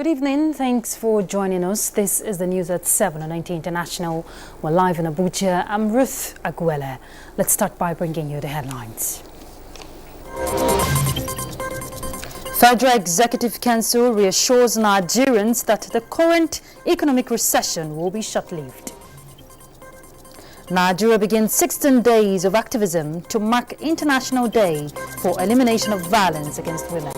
Good evening. Thanks for joining us. This is the news at 7 on 90 International. We're live in Abuja. I'm Ruth Aguele. Let's start by bringing you the headlines. Federal Executive Council reassures Nigerians that the current economic recession will be short-lived. Nigeria begins 16 days of activism to mark International Day for Elimination of Violence Against Women.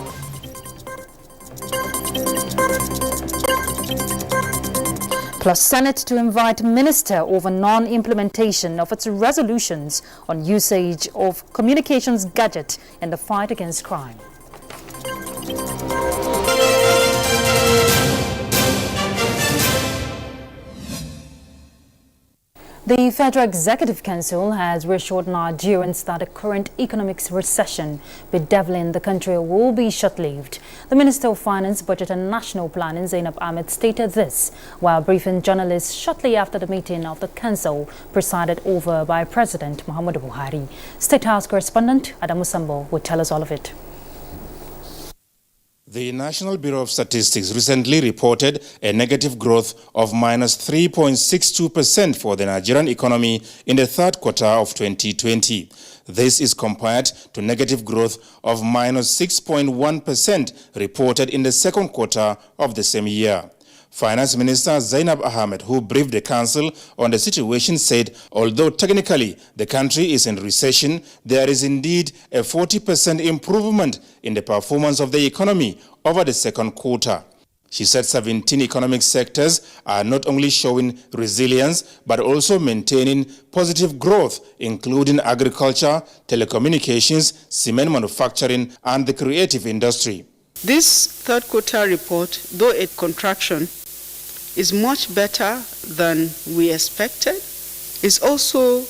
Plus, Senate to invite Minister over non-implementation of its resolutions on usage of communications gadget in the fight against crime. The Federal Executive Council has reassured Nigerians that the current economic recession bedeviling the country will be short-lived. The Minister of Finance, Budget and National Planning, Zainab Ahmed, stated this while briefing journalists shortly after the meeting of the Council presided over by President Muhammadu Buhari. State House correspondent Adamu Sambo will tell us all of it. The National Bureau of Statistics recently reported a negative growth of -3.62% for the Nigerian economy in the third quarter of 2020. This is compared to negative growth of -6.1% reported in the second quarter of the same year. Finance Minister Zainab Ahmed, who briefed the Council on the situation, said although technically the country is in recession, there is indeed a 40% improvement in the performance of the economy over the second quarter. She said 17 economic sectors are not only showing resilience but also maintaining positive growth, including agriculture, telecommunications, cement manufacturing and the creative industry. This third quarter report, though a contraction, is much better than we expected. It's also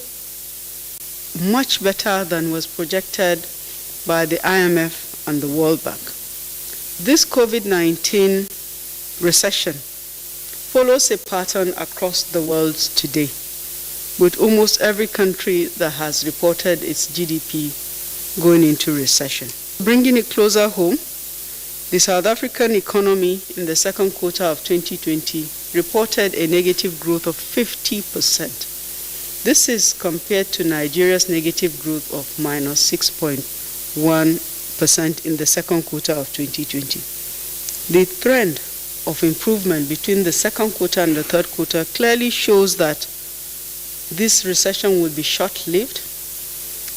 much better than was projected by the IMF and the World Bank. This COVID-19 recession follows a pattern across the world today, with almost every country that has reported its GDP going into recession. Bringing it closer home, the South African economy in the second quarter of 2020 reported a negative growth of 50%. This is compared to Nigeria's negative growth of -6.1% in the second quarter of 2020. The trend of improvement between the second quarter and the third quarter clearly shows that this recession will be short-lived,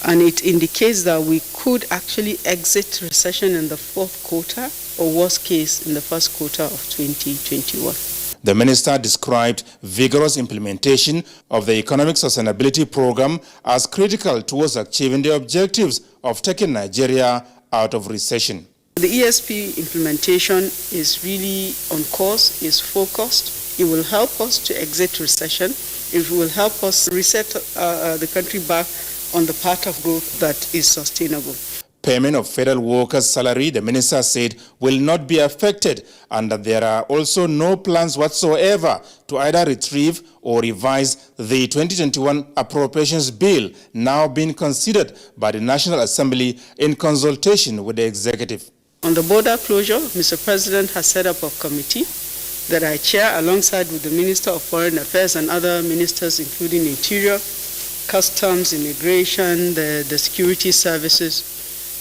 and it indicates that we could actually exit recession in the fourth quarter, or worst case, in the first quarter of 2021. The minister described vigorous implementation of the Economic Sustainability Program as critical towards achieving the objectives of taking Nigeria out of recession. The ESP implementation is really on course, is focused. It will help us to exit recession. It will help us reset the country back on the path of growth that is sustainable. Payment of federal workers' salary, the minister said, will not be affected, and that there are also no plans whatsoever to either retrieve or revise the 2021 appropriations bill now being considered by the National Assembly in consultation with the executive. On the border closure, Mr. President has set up a committee that I chair alongside with the Minister of Foreign Affairs and other ministers, including Interior, Customs, Immigration, the security services,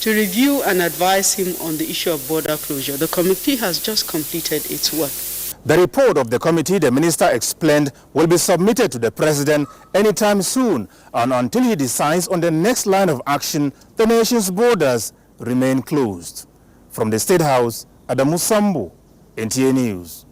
to review and advise him on the issue of border closure. The committee has just completed its work. The report of the committee, the minister explained, will be submitted to the president anytime soon, and until he decides on the next line of action, the nation's borders remain closed. From the State House, Adamu Sambo, NTA News.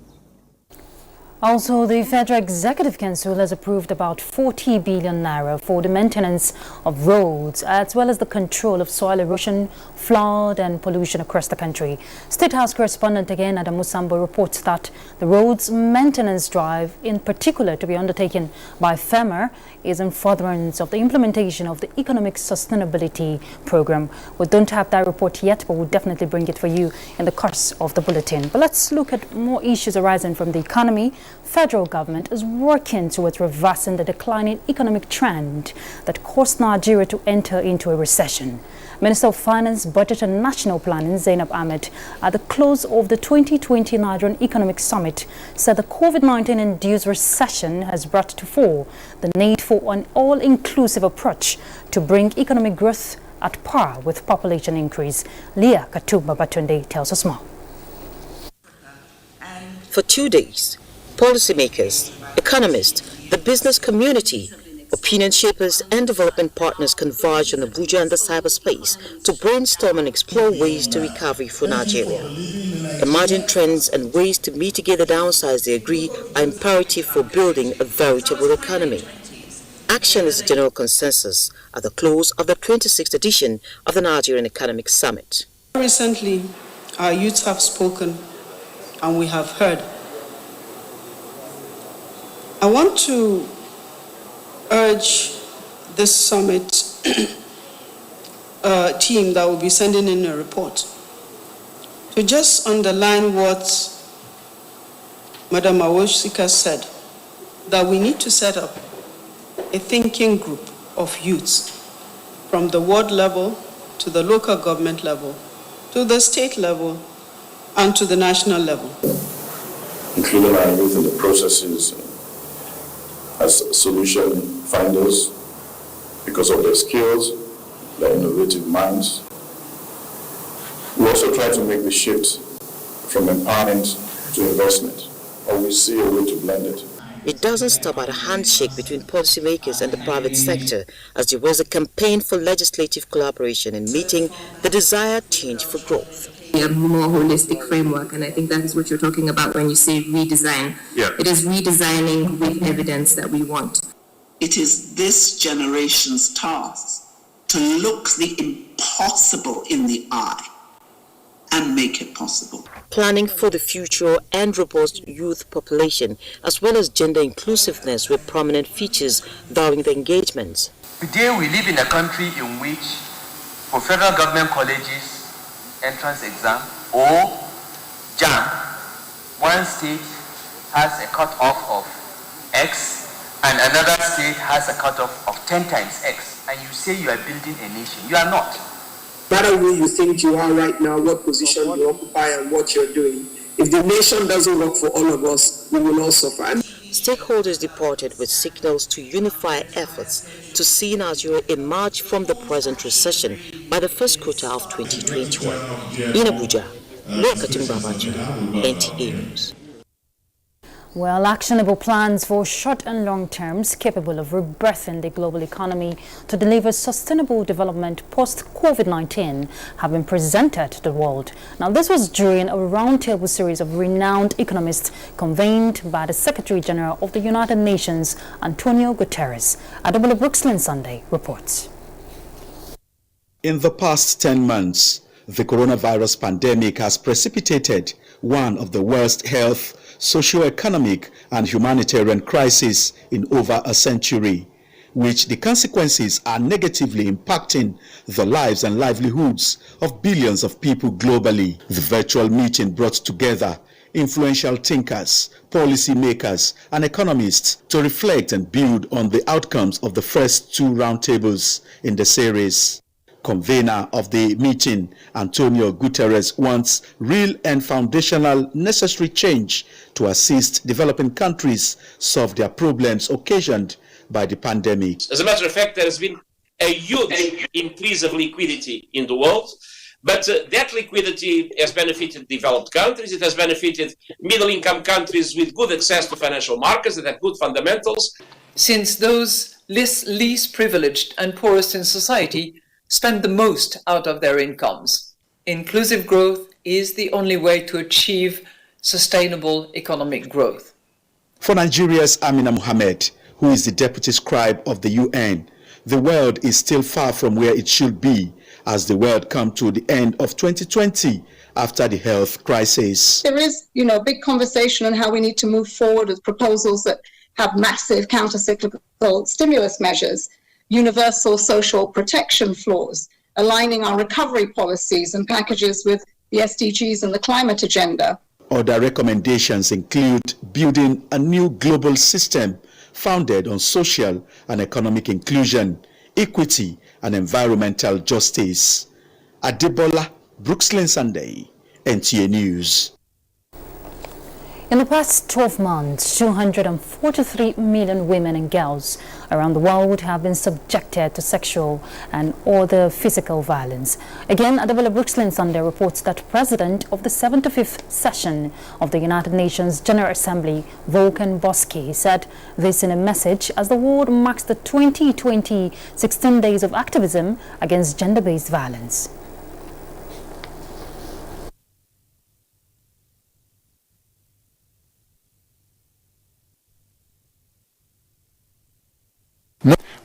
Also, the Federal Executive Council has approved about 40 billion naira for the maintenance of roads, as well as the control of soil erosion, flood and pollution across the country. State House correspondent again Adamu Sambo reports that the roads maintenance drive, in particular to be undertaken by FEMA, is in furtherance of the implementation of the Economic Sustainability Program. We don't have that report yet, but we'll definitely bring it for you in the course of the bulletin. But let's look at more issues arising from the economy. Federal government is working towards reversing the declining economic trend that caused Nigeria to enter into a recession. Minister of Finance, Budget and National Planning, Zainab Ahmed, at the close of the 2020 Nigerian Economic Summit, said the COVID-19-induced recession has brought to fore the need for an all-inclusive approach to bring economic growth at par with population increase. Leah Katumba Batunde tells us more. For 2 days, policymakers, economists, the business community, opinion shapers and development partners converged on Abuja and the cyberspace to brainstorm and explore ways to recovery for Nigeria. Emerging trends and ways to mitigate the downsides, they agree, are imperative for building a veritable economy. Action is the general consensus at the close of the 26th edition of the Nigerian Economic Summit. Recently, our youths have spoken and we have heard. I want to urge this summit team that will be sending in a report to just underline what Madam Awoshika said, that we need to set up a thinking group of youths from the ward level to the local government level to the state level and to the national level. Including our youth in the processes as solution finders because of their skills, their innovative minds. We also try to make the shift from empowerment to investment, or we see a way to blend it. It doesn't stop at a handshake between policymakers and the private sector, as there was a campaign for legislative collaboration in meeting the desired change for growth. A more holistic framework, and I think that is what you're talking about when you say redesign. Yeah. It is redesigning with evidence that we want. It is this generation's task to look the impossible in the eye and make it possible. Planning for the future and robust youth population, as well as gender inclusiveness, were prominent features during the engagements. Today we live in a country in which, for federal government colleges, entrance exam or JAM, one state has a cutoff of X and another state has a cutoff of 10 times X, and you say you are building a nation. You are not. No matter who you think you are right now, what position you occupy and what you're doing, if the nation doesn't work for all of us, we will all suffer. Stakeholders departed with signals to unify efforts to see Nigeria emerge from the present recession by the first quarter of 2021. In Abuja, Leah Katumba Batunde, NTA News. Well, actionable plans for short and long terms capable of rebirthing the global economy to deliver sustainable development post-COVID-19 have been presented to the world. Now, this was during a roundtable series of renowned economists convened by the Secretary General of the United Nations, Antonio Guterres. Adobolo Brooksland Sunday reports. In the past 10 months, the coronavirus pandemic has precipitated one of the worst health, socio-economic and humanitarian crises in over a century, which the consequences are negatively impacting the lives and livelihoods of billions of people globally. The virtual meeting brought together influential thinkers, policymakers and economists to reflect and build on the outcomes of the first two roundtables in the series. Convener of the meeting, Antonio Guterres, wants real and foundational necessary change to assist developing countries solve their problems occasioned by the pandemic. As a matter of fact, there has been a huge increase of liquidity in the world, but that liquidity has benefited developed countries. It has benefited middle-income countries with good access to financial markets that have good fundamentals. Since those least privileged and poorest in society spend the most out of their incomes, inclusive growth is the only way to achieve sustainable economic growth. For Nigeria's Amina Mohammed, who is the deputy scribe of the UN, the world is still far from where it should be as the world comes to the end of 2020 after the health crisis. There is, big conversation on how we need to move forward with proposals that have massive counter-cyclical stimulus measures, universal social protection floors, aligning our recovery policies and packages with the SDGs and the climate agenda. Other recommendations include building a new global system founded on social and economic inclusion, equity and environmental justice. Adebola Brooksland Sunday, NTA News. In the past 12 months, 243 million women and girls around the world have been subjected to sexual and other physical violence. Again, Adebola Brooksland Sunday reports that President of the 75th session of the United Nations General Assembly, Volkan Bozkır, said this in a message as the world marks the 2020 16 days of activism against gender-based violence.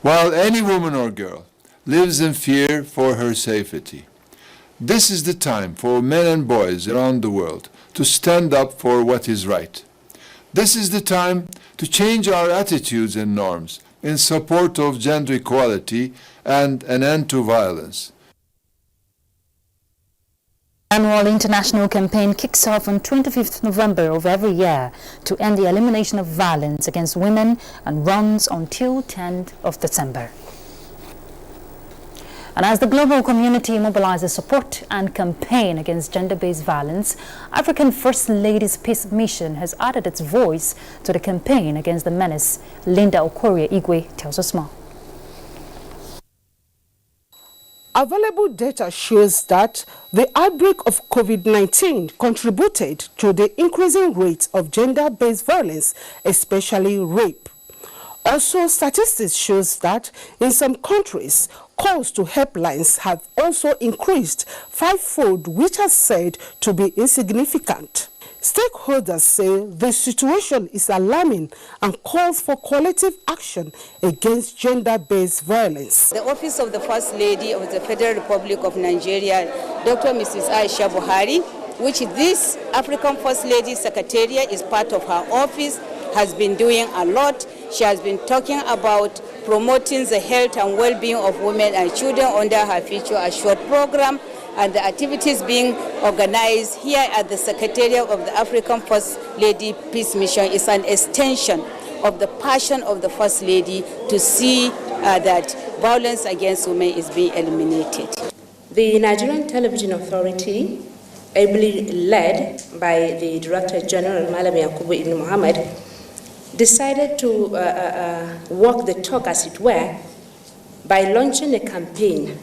While any woman or girl lives in fear for her safety, this is the time for men and boys around the world to stand up for what is right. This is the time to change our attitudes and norms in support of gender equality and an end to violence. Annual international campaign kicks off on 25th November of every year to end the elimination of violence against women and runs until 10th of December. And as the global community mobilizes support and campaign against gender-based violence, African First Lady's Peace Mission has added its voice to the campaign against the menace. Linda Okorie-Igwe tells us more. Available data shows that the outbreak of COVID-19 contributed to the increasing rate of gender-based violence, especially rape. Also, statistics shows that in some countries, calls to helplines have also increased fivefold, which are said to be insignificant. Stakeholders say the situation is alarming and calls for collective action against gender-based violence. The Office of the First Lady of the Federal Republic of Nigeria, Dr. Mrs. Aisha Buhari, which this African First Lady Secretariat is part of her office, has been doing a lot. She has been talking about promoting the health and well-being of women and children under her Future Assured program, and the activities being organized here at the Secretariat of the African First Lady Peace Mission is an extension of the passion of the First Lady to see that violence against women is being eliminated. The Nigerian Television Authority, ably led by the Director General Malami Yakubu Ibn Muhammad, decided to walk the talk, as it were, by launching a campaign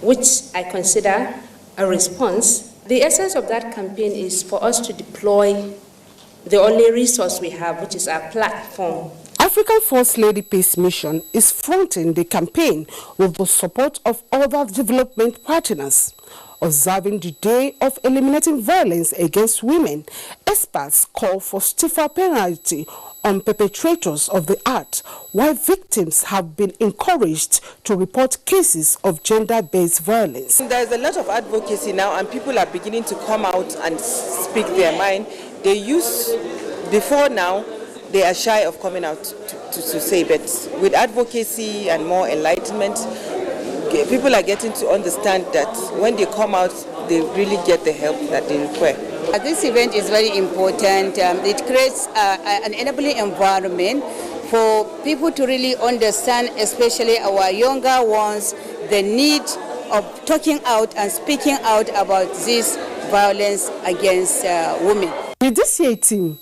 which I consider a response. The essence of that campaign is for us to deploy the only resource we have, which is our platform. African First Lady Peace Mission is fronting the campaign with the support of other development partners. Observing the Day of Eliminating Violence Against Women, experts call for stiffer penalty on perpetrators of the act, while victims have been encouraged to report cases of gender-based violence. There's a lot of advocacy now, and people are beginning to come out and speak their mind. Before now, they are shy of coming out to say, but with advocacy and more enlightenment, people are getting to understand that when they come out, they really get the help that they require. This event is very important. It creates an enabling environment for people to really understand, especially our younger ones, the need of talking out and speaking out about this violence against women. The DCA team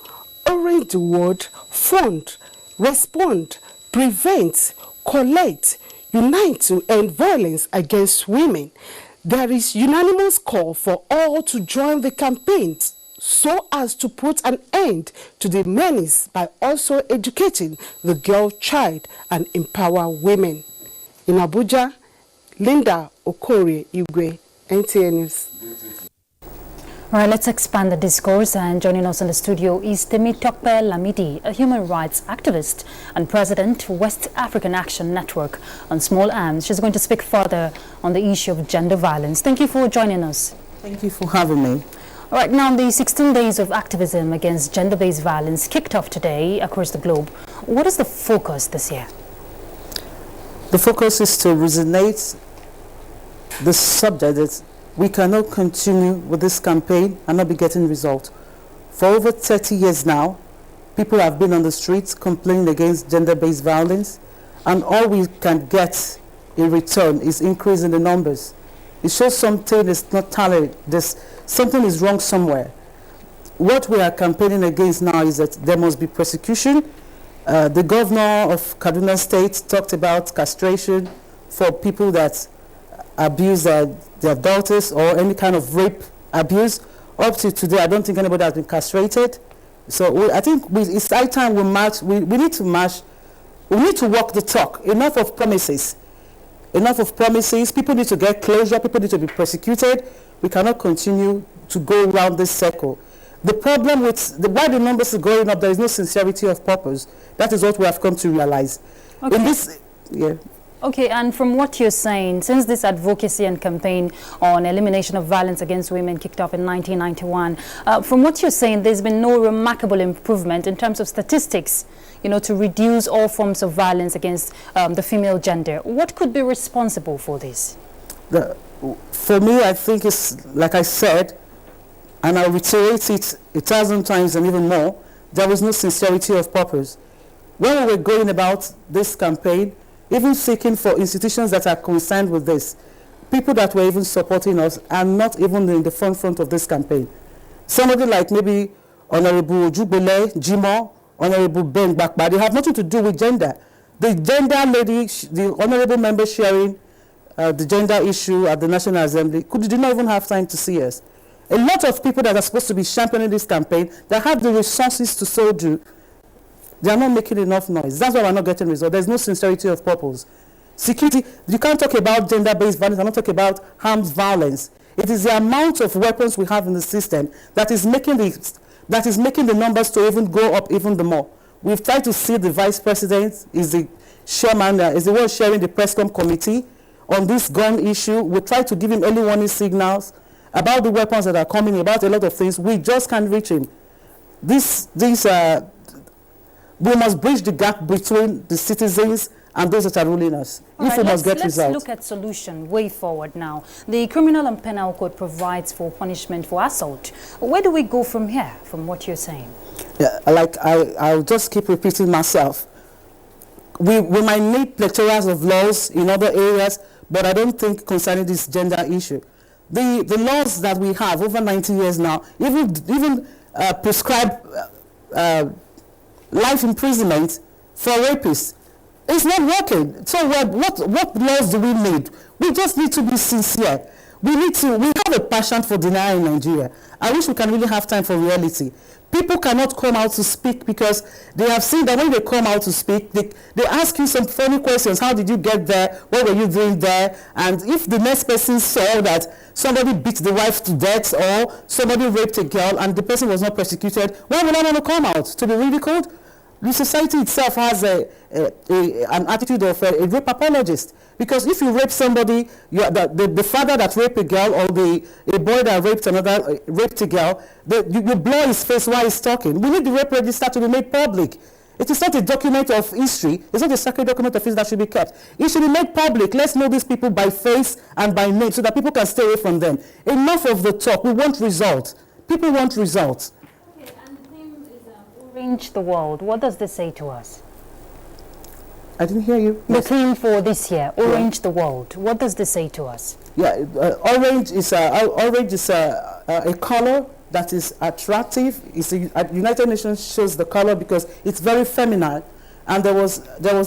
orange the word front, respond, prevent, collect, unite to end violence against women. There is unanimous call for all to join the campaign so as to put an end to the menace by also educating the girl child and empower women. In Abuja, Linda Okorie-Igwe, NTA News. All right, let's expand the discourse, and joining us in the studio is Temitope Lamidi, a human rights activist and president, West African Action Network on Small Arms. She's going to speak further on the issue of gender violence. Thank you for joining us. Thank you for having me. All right, now the 16 days of activism against gender-based violence kicked off today across the globe. What is the focus this year? The focus is to resonate the subject that we cannot continue with this campaign and not be getting results. For over 30 years now, people have been on the streets complaining against gender-based violence, and all we can get in return is increase in the numbers. It shows something is not talent. Something is wrong somewhere. What we are campaigning against now is that there must be prosecution. The governor of Kaduna State talked about castration for people that abuse their daughters or any kind of rape abuse. Up to today, I don't think anybody has been castrated. So I think it's high time we march. We need to march. We need to walk the talk. Enough of promises. Enough of promises. People need to get closure. People need to be prosecuted. We cannot continue to go around this circle. The problem with why the numbers are going up, there is no sincerity of purpose. That is what we have come to realize. Okay. In this, yeah. Okay, and from what you're saying, since this advocacy and campaign on elimination of violence against women kicked off in 1991, from what you're saying, there's been no remarkable improvement in terms of statistics, to reduce all forms of violence against the female gender. What could be responsible for this? For me, I think it's, like I said, and I'll reiterate it 1,000 times and even more, there was no sincerity of purpose. When we were going about this campaign, even seeking for institutions that are concerned with this, people that were even supporting us are not even in the front of this campaign. Somebody like maybe Honorable Ojubele, Jimo, Honorable Ben Bakba, they have nothing to do with gender. The gender lady, the honorable member sharing the gender issue at the National Assembly, did not even have time to see us. A lot of people that are supposed to be championing this campaign, that have the resources to so do, they are not making enough noise. That's why we're not getting results. There's no sincerity of purpose. Security, you can't talk about gender-based violence, I'm not talking about armed violence. It is the amount of weapons we have in the system that is making the numbers to even go up even the more. We've tried to see the vice president, is the chairman, is the one chairing the press-com committee on this gun issue. We tried to give him early warning signals about the weapons that are coming, about a lot of things. We just can't reach him. We must bridge the gap between the citizens and those that are ruling us. We must get results. Let's look at solution way forward now. The Criminal and Penal Code provides for punishment for assault. Where do we go from here, from what you're saying? Yeah, I'll just keep repeating myself. We might need plethora of laws in other areas, but I don't think concerning this gender issue. The laws that we have over 90 years now, even prescribe life imprisonment for rapists. It's not working. So what laws do we need? We just need to be sincere. We have a passion for denial in Nigeria. I wish we can really have time for reality. People cannot come out to speak because they have seen that when they come out to speak, they ask you some funny questions. How did you get there? What were you doing there? And if the next person saw that somebody beat the wife to death or somebody raped a girl and the person was not prosecuted, why would I want to come out? To be ridiculed? The society itself has an attitude of a rape apologist. Because if you rape somebody, the father that raped a girl or a boy that raped a girl, you blur his face while he's talking. We need the rape register to be made public. It is not a document of history. It's not a sacred document of history that should be kept. It should be made public. Let's know these people by face and by name so that people can stay away from them. Enough of the talk. We want results. People want results. Okay, and the theme is Orange the World. What does this say to us? I didn't hear you. The theme for this year, Orange the World. What does this say to us? Yeah, orange is a color that is attractive. United Nations shows the color because it's very feminine. And there was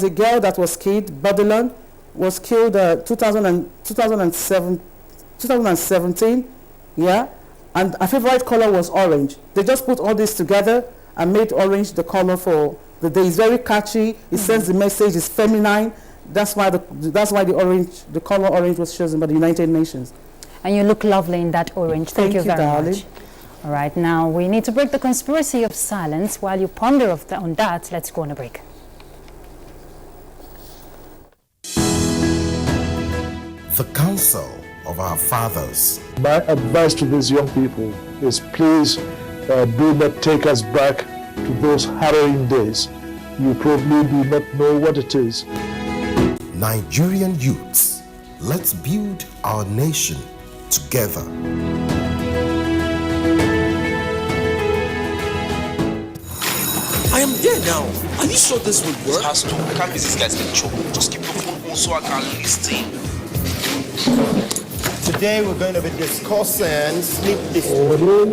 a girl that was killed, Babylon, was killed 2017. Yeah, and her favorite color was orange. They just put all this together and made orange the color for the day. It's very catchy. It sends the message. It's feminine. That's why the color orange was chosen by the United Nations. And you look lovely in that orange. Thank you very much. All right, now we need to break the conspiracy of silence. While you ponder on that, let's go on a break. The counsel of our fathers. My advice to these young people is please do not take us back to those harrowing days. You probably do not know what it is. Nigerian youths, let's build our nation together. I am there now. Are you sure this will work? Pastor, I can't miss this guy's lecture. Just keep your phone on so I can listen. Today we're going to be discussing sleep disorder.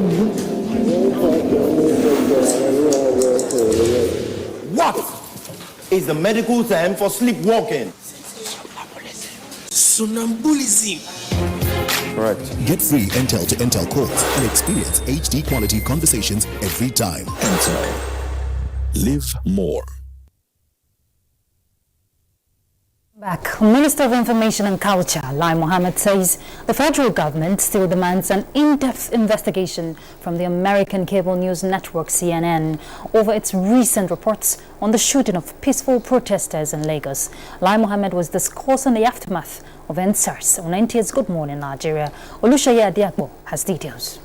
What is the medical term for sleepwalking? Sonambulism. Right. Get free Intel to Intel calls and experience HD quality conversations every time. Intel. Live more. Back. Minister of Information and Culture, Lai Mohammed, says the federal government still demands an in-depth investigation from the American cable news network CNN over its recent reports on the shooting of peaceful protesters in Lagos. Lai Mohammed was discussing the aftermath of NSARS on NTA's Good Morning Nigeria. Olushaya Diakbo has details.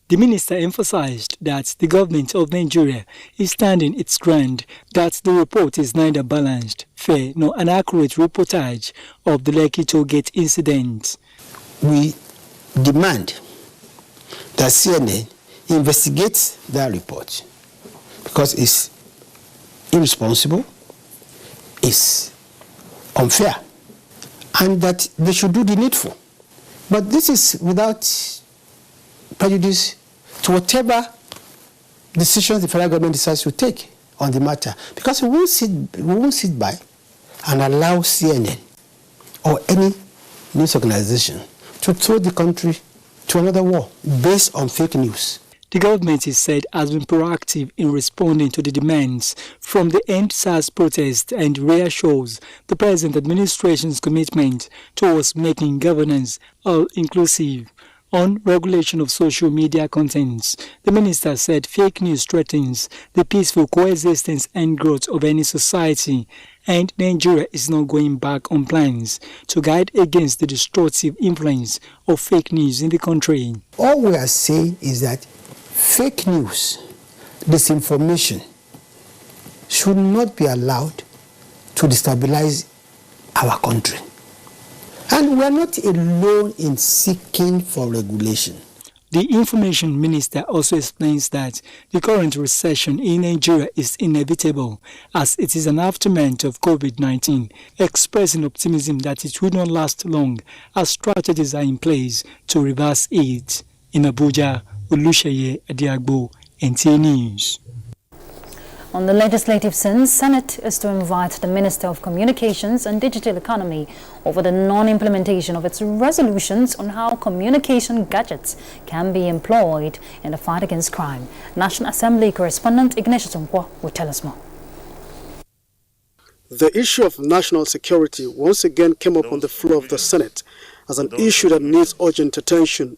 The minister emphasized that the government of Nigeria is standing its ground, that the report is neither balanced, fair, nor an accurate reportage of the Lekki Tollgate incident. We demand that CNN investigates that report because it's irresponsible, it's unfair, and that they should do the needful. But this is without prejudice to whatever decisions the federal government decides to take on the matter, because we won't sit by and allow CNN or any news organization to throw the country to another war based on fake news. The government is said has been proactive in responding to the demands from the End SARS protest and reassures the present administration's commitment towards making governance all-inclusive. On regulation of social media contents, the minister said fake news threatens the peaceful coexistence and growth of any society, and Nigeria is not going back on plans to guide against the destructive influence of fake news in the country. All we are saying is that fake news, disinformation, should not be allowed to destabilize our country. And we are not alone in seeking for regulation. The information minister also explains that the current recession in Nigeria is inevitable as it is an aftermath of COVID-19, expressing optimism that it will not last long as strategies are in place to reverse it. In Abuja, Olusheye Adiagbo, NTA News. On the legislative scene, Senate is to invite the Minister of Communications and Digital Economy over the non-implementation of its resolutions on how communication gadgets can be employed in the fight against crime. National Assembly correspondent Ignatius Nkwo will tell us more. The issue of national security once again came up on the floor of the Senate as an issue that needs urgent attention.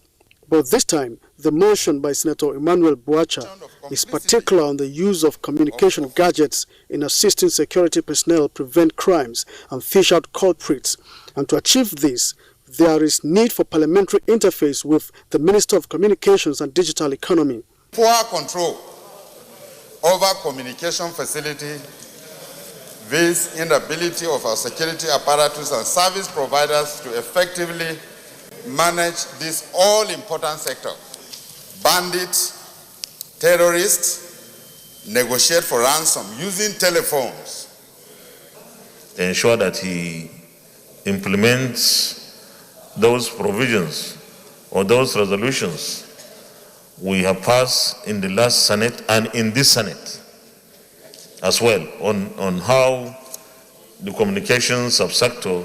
But this time, the motion by Senator Emmanuel Buacha is particular on the use of communication gadgets in assisting security personnel prevent crimes and fish out culprits. And to achieve this, there is need for parliamentary interface with the Minister of Communications and Digital Economy. Poor control over communication facility, this inability of our security apparatus and service providers to effectively manage this all-important sector. Bandits, terrorists, negotiate for ransom using telephones. Ensure that he implements those provisions or those resolutions we have passed in the last Senate and in this Senate as well on how the communications subsector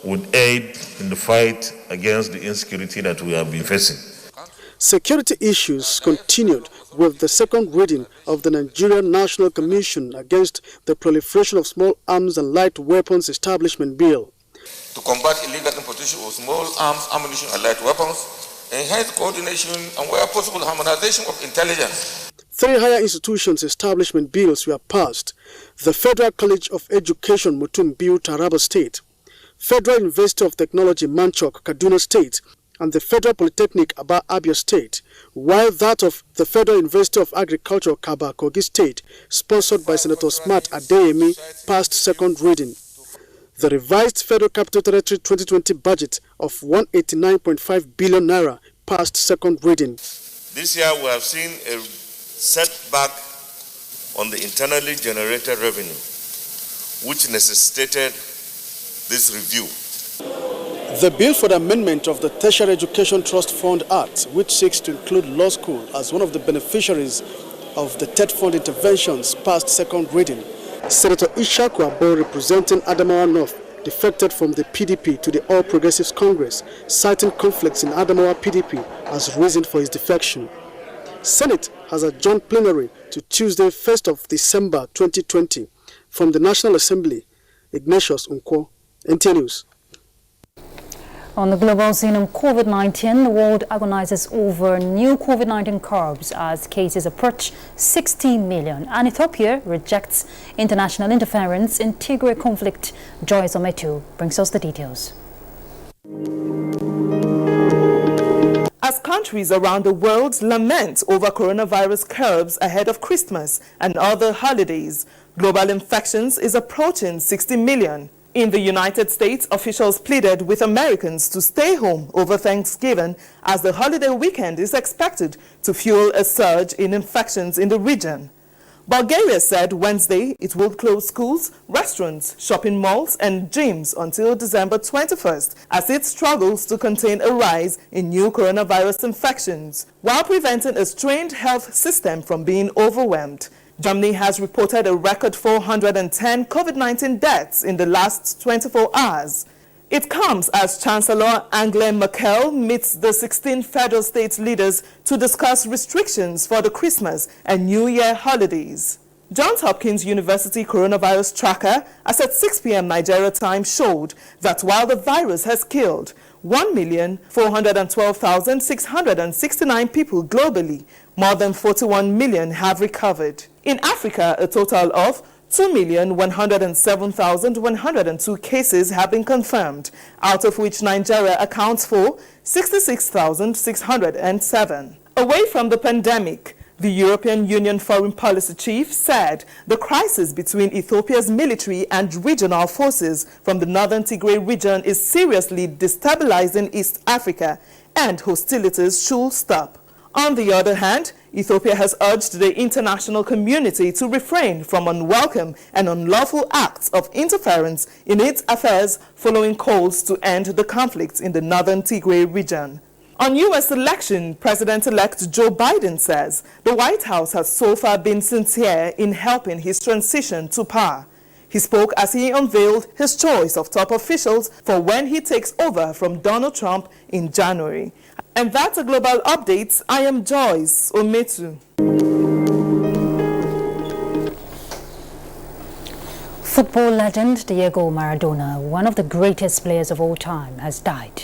would aid in the fight against the insecurity that we have been facing. Security issues continued with the second reading of the Nigerian National Commission against the Proliferation of Small Arms and Light Weapons Establishment Bill. To combat illegal importation of small arms, ammunition and light weapons, enhance coordination and where possible harmonization of intelligence. 3 higher institutions establishment bills were passed. The Federal College of Education Mutumbiu, Taraba State, Federal University of Technology Manchok, Kaduna State, and the Federal Polytechnic Aba, Abia State, while that of the Federal University of Agriculture, Kaba, Kogi State, sponsored by Senator Smart Adeyemi, passed second reading. The revised Federal Capital Territory 2020 budget of 189.5 billion naira passed second reading. This year we have seen a setback on the internally generated revenue, which necessitated this review. The bill for the amendment of the Tertiary Education Trust Fund Act, which seeks to include law school as one of the beneficiaries of the TED Fund interventions, passed second reading. Senator Ishaku Abo, representing Adamawa North, defected from the PDP to the All Progressives Congress, citing conflicts in Adamawa PDP as reason for his defection. Senate has adjourned plenary to Tuesday, 1st of December 2020. From the National Assembly, Ignatius Unko, NT News. On the global scene of COVID-19, the world agonizes over new COVID-19 curves as cases approach 60 million. And Ethiopia rejects international interference in Tigray conflict. Joyce Ometu brings us the details. As countries around the world lament over coronavirus curves ahead of Christmas and other holidays, global infections is approaching 60 million. In the United States, officials pleaded with Americans to stay home over Thanksgiving as the holiday weekend is expected to fuel a surge in infections in the region. Bulgaria said Wednesday it will close schools, restaurants, shopping malls and gyms until December 21st as it struggles to contain a rise in new coronavirus infections while preventing a strained health system from being overwhelmed. Germany has reported a record 410 COVID-19 deaths in the last 24 hours. It comes as Chancellor Angela Merkel meets the 16 federal state leaders to discuss restrictions for the Christmas and New Year holidays. Johns Hopkins University coronavirus tracker, as at 6 p.m. Nigeria time, showed that while the virus has killed 1,412,669 people globally, more than 41 million have recovered. In Africa, a total of 2,107,102 cases have been confirmed, out of which Nigeria accounts for 66,607. Away from the pandemic, the European Union Foreign Policy Chief said the crisis between Ethiopia's military and regional forces from the northern Tigray region is seriously destabilizing East Africa and hostilities should stop. On the other hand, Ethiopia has urged the international community to refrain from unwelcome and unlawful acts of interference in its affairs following calls to end the conflict in the northern Tigray region. On U.S. election, President-elect Joe Biden says the White House has so far been sincere in helping his transition to power. He spoke as he unveiled his choice of top officials for when he takes over from Donald Trump in January. And that's a global update. I am Joyce Ometu. Football legend Diego Maradona, one of the greatest players of all time, has died.